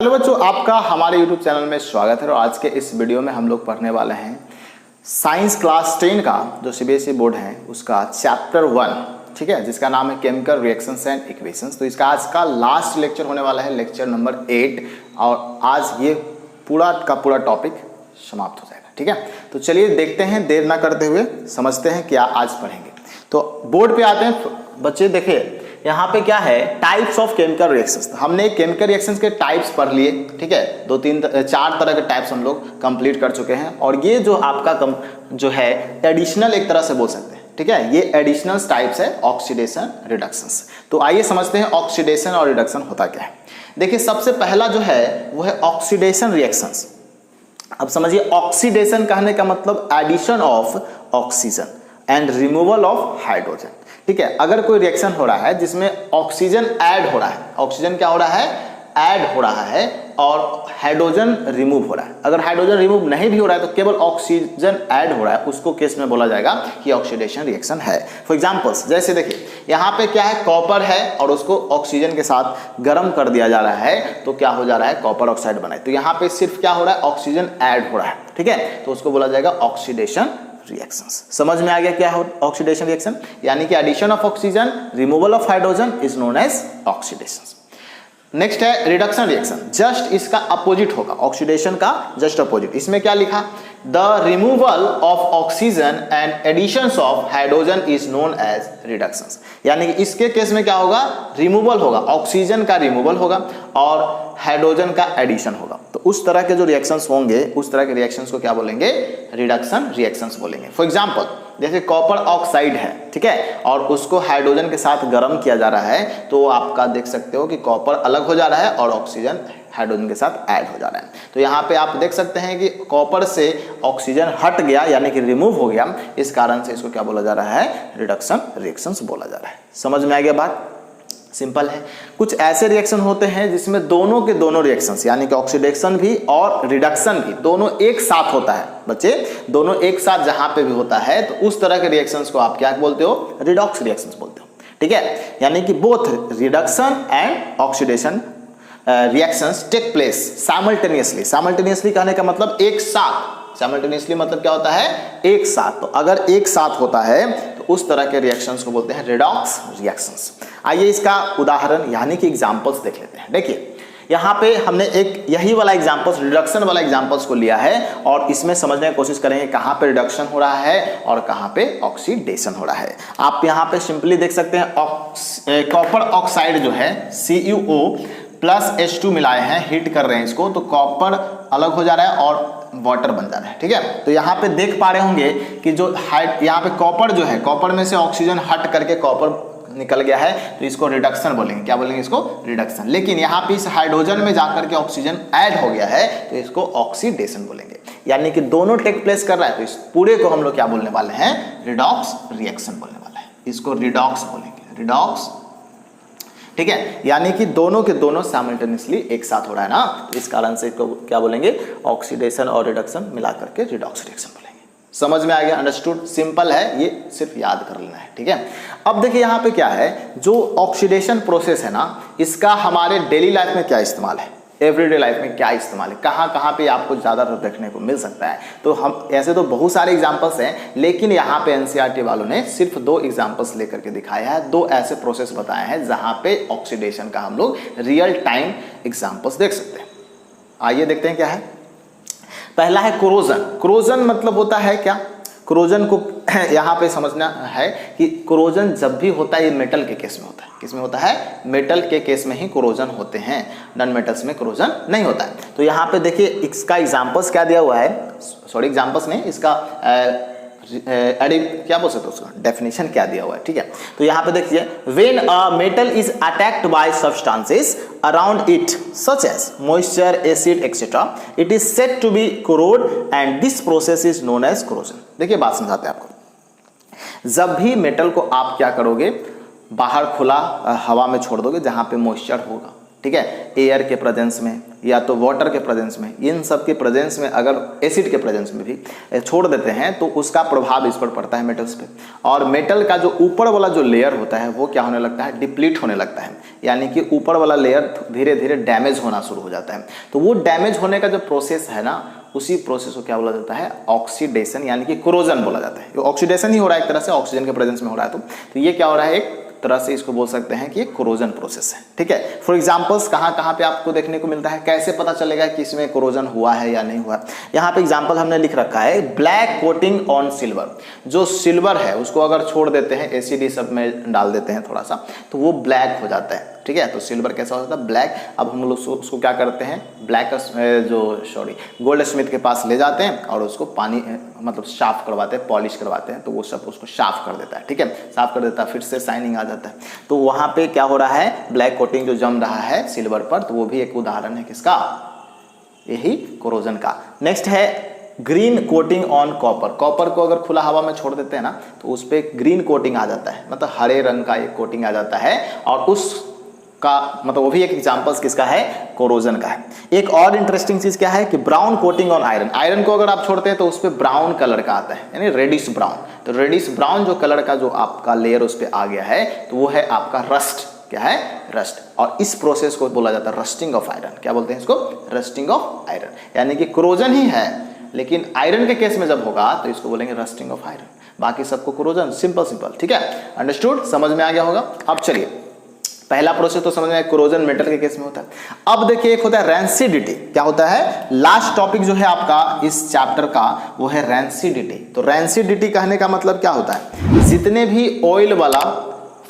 Hello बच्चों, आपका हमारे YouTube चैनल में स्वागत है। और आज के इस वीडियो में हम लोग पढ़ने वाले हैं साइंस क्लास 10 का जो CBSE बोर्ड है उसका चैप्टर 1, ठीक है, जिसका नाम है केमिकल रिएक्शंस एंड इक्वेशंस। तो इसका आज का लास्ट लेक्चर होने वाला है, लेक्चर नंबर 8, और आज ये पूरा का पूरा टॉपिक समाप्त हो जाएगा, ठीक है। तो चलिए देखते हैं, देर ना करते हुए समझते हैं क्या आज पढ़ेंगे। तो बोर्ड पे आते हैं बच्चे। देखिए यहाँ पे क्या है, टाइप्स ऑफ केमिकल रिएक्शंस। हमने केमिकल रिएक्शंस के टाइप्स पढ़ लिए, ठीक है, 4 तरह के टाइप्स हम लोग कंप्लीट कर चुके हैं। और ये जो आपका जो है एडिशनल एक तरह से बोल सकते हैं, ठीक है, ये एडिशनल टाइप्स है ऑक्सीडेशन रिडक्शंस। तो आइए समझते हैं ऑक्सीडेशन और रिडक्शन होता क्या है। देखिए सबसे पहला जो है वो है ऑक्सीडेशन रिएक्शंस। अब समझिए, ऑक्सीडेशन कहने का मतलब addition of oxygen and removal of hydrogen, ठीक है। अगर कोई रिएक्शन हो रहा है जिसमें ऑक्सीजन ऐड हो रहा है, ऑक्सीजन क्या हो रहा है, ऐड हो रहा है, और हाइड्रोजन रिमूव हो रहा है। अगर हाइड्रोजन रिमूव नहीं भी हो रहा है तो केवल ऑक्सीजन ऐड हो रहा है, उसको केस में बोला जाएगा कि ऑक्सीडेशन रिएक्शन है। फॉर एग्जांपल्स, जैसे देखिए यहाँ पे क्या है, कॉपर है और उसको ऑक्सीजन के साथ गर्म कर दिया जा रहा है, तो क्या हो जा रहा है, कॉपर ऑक्साइड बना है। तो यहाँ पे सिर्फ क्या हो रहा है, ऑक्सीजन ऐड हो रहा है, ठीक है, तो उसको बोला जाएगा ऑक्सीडेशन रिएक्शंस। समझ में आ गया क्या है ऑक्सीडेशन रिएक्शन, यानी कि addition of oxygen, removal of hydrogen is known as oxidation. Next है रिडक्शन रिएक्शन, जस्ट इसका अपोजिट होगा, ऑक्सीडेशन का जस्ट अपोजिट। इसमें क्या लिखा, the removal of oxygen and addition of hydrogen is known as reductions. यानी कि इसके केस में क्या होगा, रिमूवल होगा, ऑक्सीजन का रिमूवल होगा और हाइड्रोजन का एडिशन होगा। तो उस तरह के जो रिएक्शंस होंगे, उस तरह के रिएक्शंस को क्या बोलेंगे, रिडक्शन रिएक्शंस बोलेंगे। फॉर एग्जांपल जैसे कॉपर ऑक्साइड है, ठीक है, और उसको हाइड्रोजन के साथ गर्म किया जा रहा है, तो आपका देख सकते हो कि कॉपर अलग हो जा रहा है और ऑक्सीजन हाइड्रोजन के साथ ऐड हो जा रहा है। तो यहाँ पे आप देख सकते हैं कि कॉपर से ऑक्सीजन हट गया, यानी कि रिमूव हो गया, इस कारण से इसको क्या बोला जा रहा है, रिडक्शन रिएक्शंस बोला जा रहा है। समझ में आ गया बात, सिंपल है। कुछ ऐसे रिएक्शन होते हैं जिसमें दोनों के दोनों रिएक्शंस, यानी कि ऑक्सीडेशन भी और रिडक्शन भी दोनों एक साथ होता है बच्चे, दोनों एक साथ जहां पे भी होता है, तो उस तरह के रिएक्शंस को आप क्या बोलते हो, रिडॉक्स रिएक्शंस बोलते हो, ठीक है। यानी कि both reduction and oxidation reactions take place simultaneously. Simultaneously कहने का मतलब एक साथ, साइमल्टेनियसली मतलब क्या होता है, एक साथ। तो अगर एक साथ होता है तो उस तरह के रिएक्शंस को बोलते हैं रिडॉक्स रिएक्शंस। आइए इसका उदाहरण यानी कि एग्जांपल्स देख लेते हैं। देखिए यहाँ पे हमने एक यही वाला एग्जांपल्स, रिडक्शन वाला एग्जांपल्स को लिया है, और इसमें समझने की कोशिश करेंगे कहाँ पे रिडक्शन हो रहा है और कहाँ पे ऑक्सीडेशन हो रहा है। आप यहाँ पे सिंपली देख सकते हैं, कॉपर ऑक्साइड जो है CuO प्लस H2 मिलाए हैं, हीट कर रहे हैं इसको, तो कॉपर अलग हो जा रहा है और वाटर बन जा रहा है, ठीक है। तो यहाँ पे देख पा रहे होंगे कि जो यहाँ पे कॉपर जो है, कॉपर में से ऑक्सीजन हट करके कॉपर निकल गया है, तो इसको रिडक्शन बोलेंगे। क्या बोलेंगे, इसको रिडक्शन। लेकिन यहाँ पे इस हाइड्रोजन में जाकर के ऑक्सीजन ऐड हो गया है, तो इसको ऑक्सीडेशन बोलेंगे। यानी कि दोनों टेक प्लेस कर रहा है, तो इस पूरे को हम लोग क्या बोलने वाले हैं, रिडॉक्स रिएक्शन बोलने वाले हैं। इसको रिडॉक्स बोलेंगे, रिडॉक्स, ठीक है। यानी कि दोनों के दोनों साइमल्टेनियसली एक साथ हो रहा है ना, तो इस कारण से इसको क्या बोलेंगे, ऑक्सीडेशन और रिडक्शन मिला करके रिडॉक्स रिएक्शन बोलेंगे। समझ में आ गया, अंडरस्टूड, सिंपल है, ये सिर्फ याद कर लेना है, ठीक है। अब देखिए यहाँ पे क्या है, जो ऑक्सीडेशन प्रोसेस है ना, इसका हमारे डेली लाइफ में क्या इस्तेमाल है, एवरीडे लाइफ में क्या इस्तेमाल है, कहाँ कहाँ पे आपको ज़्यादा देखने को मिल सकता है। तो हम ऐसे तो बहुत सारे एग्जांपल्स हैं, लेकिन यहाँ पे NCERT वालों ने सिर्फ 2 एग्जांपल्स लेकर के दिखाया है, 2 ऐसे प्रोसेस बताए हैं जहाँ पे ऑक्सीडेशन का हम लोग रियल टाइम एग्जाम्पल्स देख सकते हैं। आइए देखते हैं क्या है। पहला है कोरोजन। कोरोजन मतलब होता है क्या, कोरोजन को यहाँ पे समझना है कि कोरोजन जब भी होता है, ये मेटल के केस में होता है। किस में होता है, मेटल के केस में ही कोरोजन होते हैं, नॉन मेटल्स में कोरोजन नहीं होता है। तो यहाँ पे देखिए इसका एग्जांपल्स क्या दिया हुआ है, सॉरी एग्जांपल्स नहीं, इसका क्या बोल सकते हो, उसका डेफिनेशन क्या दिया हुआ है, ठीक है। तो यहाँ पे देखिए, when a metal is attacked by substances around it such as moisture, acid etcetera, it is said to be corrode and this process is known as corrosion. देखिए बात समझाते हैं आपको। जब भी मेटल को आप क्या करोगे, बाहर खुला हवा में छोड़ दोगे, जहां पे मॉइस्चर होगा, ठीक है, एयर के प्रेजेंस में या तो वाटर के प्रेजेंस में, इन सब के प्रेजेंस में अगर एसिड के प्रेजेंस में भी छोड़ देते हैं तो उसका प्रभाव इस पर पड़ता है मेटल्स पे। और मेटल का जो ऊपर वाला जो लेयर होता है वो क्या होने लगता है, डिप्लीट होने लगता है, यानी कि ऊपर वाला लेयर धीरे धीरे डैमेज होना शुरू हो जाता है। तो वो डैमेज होने का जो प्रोसेस है ना, उसी प्रोसेस को क्या बोला जाता है, ऑक्सीडेशन यानी कि कोरोजन बोला जाता है। ऑक्सीडेशन ही हो रहा है एक तरह से, ऑक्सीजन के प्रेजेंस में हो रहा है। तो ये क्या हो रहा है, एक तरह से इसको बोल सकते हैं कि ये कोरोजन प्रोसेस है। ठीक है, फॉर एग्जांपल्स कहाँ कहाँ पे आपको देखने को मिलता है, कैसे पता चलेगा कि इसमें कोरोजन हुआ है या नहीं हुआ। यहाँ पे एग्जांपल हमने लिख रखा है, ब्लैक कोटिंग ऑन सिल्वर। जो सिल्वर है उसको अगर छोड़ देते हैं, एसिड सब में डाल देते हैं थोड़ा सा, तो वो ब्लैक हो जाता है। ठीक है, तो सिल्वर कैसा हो जाता है, ब्लैक। अब हम लोग उसको क्या करते हैं, गोल्ड स्मिथ के पास ले जाते हैं और उसको पानी मतलब साफ करवाते हैं, पॉलिश करवाते हैं, तो वो सब उसको साफ कर देता है। ठीक है, साफ कर देता है, फिर से शाइनिंग आ जाता है। तो वहाँ पे क्या हो रहा है, ब्लैक कोटिंग जो जम रहा है सिल्वर पर, तो वो भी एक उदाहरण है किसका, यही कोरोजन का। नेक्स्ट है green coating on copper. Copper को अगर खुला हवा में छोड़ देते हैं ना, तो उस पर ग्रीन कोटिंग आ जाता है, मतलब हरे रंग का एक कोटिंग आ जाता है, और उस का मतलब वो भी एक एग्जांपल्स किसका है, कोरोजन का है। एक और इंटरेस्टिंग चीज क्या है कि brown coating on iron. Iron को अगर आप छोड़ते हैं तो उस पर ब्राउन कलर का आता है, यानी रेडिश ब्राउन। तो रेडिश ब्राउन जो कलर का जो आपका लेयर उस पर आ गया है, तो वो है आपका रस्ट। क्या है, रस्ट। और इस प्रोसेस को बोला जाता है रस्टिंग ऑफ आयरन। क्या बोलते हैं इसको, रस्टिंग ऑफ आयरन। यानी कि कोरोजन ही है, लेकिन आयरन के केस में जब होगा तो इसको बोलेंगे रस्टिंग ऑफ आयरन, बाकी सबको कोरोजन। सिंपल। ठीक है, अंडरस्टूड, समझ में आ गया होगा। अब चलिए, पहला प्रोसेस तो समझ में, कोरोजन मेटल के केस में होता है। अब देखिए, एक होता है रैंसिडिटी। क्या होता है, लास्ट टॉपिक जो है आपका इस चैप्टर का वो है रैंसिडिटी। तो रैंसिडिटी कहने का मतलब क्या होता है, जितने भी ऑयल वाला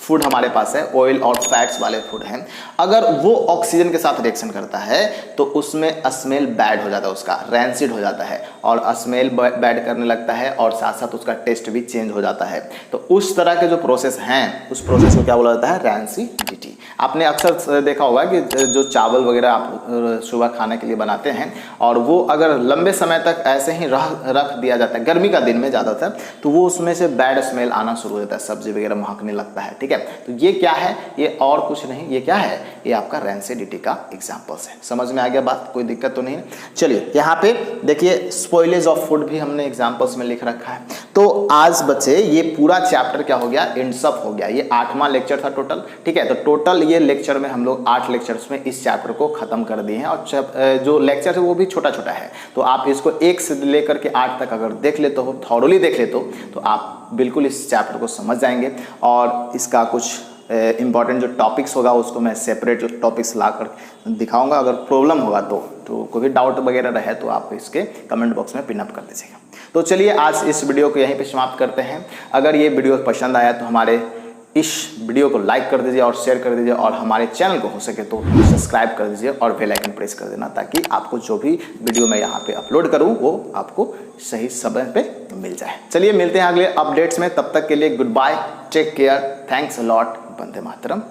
फूड हमारे पास है, ऑयल और फैट्स वाले फूड हैं, अगर वो ऑक्सीजन के साथ रिएक्शन करता है तो उसमें स्मेल बैड हो जाता है, उसका रैंसिड हो जाता है, और स्मेल बैड करने लगता है, और साथ साथ उसका टेस्ट भी चेंज हो जाता है। तो उस तरह के जो प्रोसेस हैं, उस प्रोसेस को क्या बोला जाता है, रैंसिडिटी। आपने अक्सर देखा होगा कि जो चावल वगैरह आप सुबह खाने के लिए बनाते हैं, और वो अगर लंबे समय तक ऐसे ही रख दिया जाता है, गर्मी का दिन में ज़्यादातर, तो वो उसमें से बैड स्मेल आना शुरू हो जाता है, सब्जी वगैरह महकने लगता है। ठीक है, तो ये क्या है, ये और कुछ नहीं, ये क्या है, ये आपका रैंसिडिटी का एग्जांपल्स है। समझ में आ गया बात, कोई दिक्कत तो नहीं। चलिए, यहाँ पे देखिए, स्पॉइलेज ऑफ फूड भी हमने एग्जांपल्स में लिख रखा है। तो आज बच्चे ये पूरा चैप्टर क्या हो गया, एंड्स अप हो गया। ये 8वां लेक्चर था टोटल। ठीक है, तो टोटल ये लेक्चर में हम लोग 8 लेक्चर्स में इस चैप्टर को खत्म कर दिए हैं, और जो लेक्चर है वो भी छोटा छोटा है। तो आप इसको 1 से लेकर के 8 तक अगर देख लेते हो, थॉरोली देख लेते हो, तो आप बिल्कुल इस चैप्टर को समझ जाएंगे। और इसका कुछ इंपॉर्टेंट जो टॉपिक्स होगा उसको मैं सेपरेट टॉपिक्स ला कर दिखाऊंगा। अगर प्रॉब्लम होगा तो कोई भी डाउट वगैरह रहे तो आप इसके कमेंट बॉक्स में पिन अप कर दीजिएगा। तो चलिए, आज इस वीडियो को यहीं पे समाप्त करते हैं। अगर ये वीडियो पसंद आया तो हमारे इस वीडियो को लाइक कर दीजिए और शेयर कर दीजिए, और हमारे चैनल को हो सके तो सब्सक्राइब कर दीजिए और बेल आइकन प्रेस कर देना, ताकि आपको जो भी वीडियो मैं यहाँ पे अपलोड करूँ वो आपको सही समय पे मिल जाए। चलिए, मिलते हैं अगले अपडेट्स में, तब तक के लिए good bye, take care, thanks a lot, वंदे मातरम।